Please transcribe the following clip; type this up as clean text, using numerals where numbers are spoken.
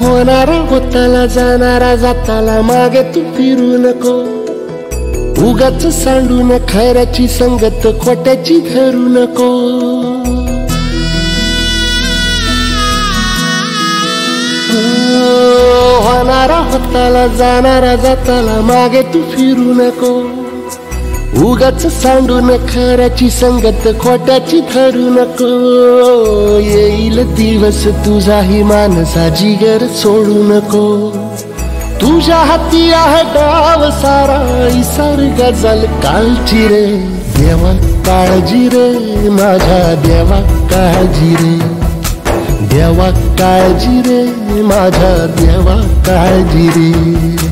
होणारा होताला जाणारा जाताला मागे तू फिरू नको, उगाच सांडून खऱ्याची संगत खोट्याची धरू नको. होणारा होताला जाणारा जाताला मागे तू फिरू नको, उगाच सांडून खऱ्याची संगत खोट्याची धरू नको. येईल दिवस तुझाही मानसा जिगर सोडू नको, तुझ्या हाती आहे डाव सारा इसार गजल कालची रे. देवा काळजी रे माझ्या देवा काळजी रे, देवा काळजी रे माझ्या देवा काळजी रे.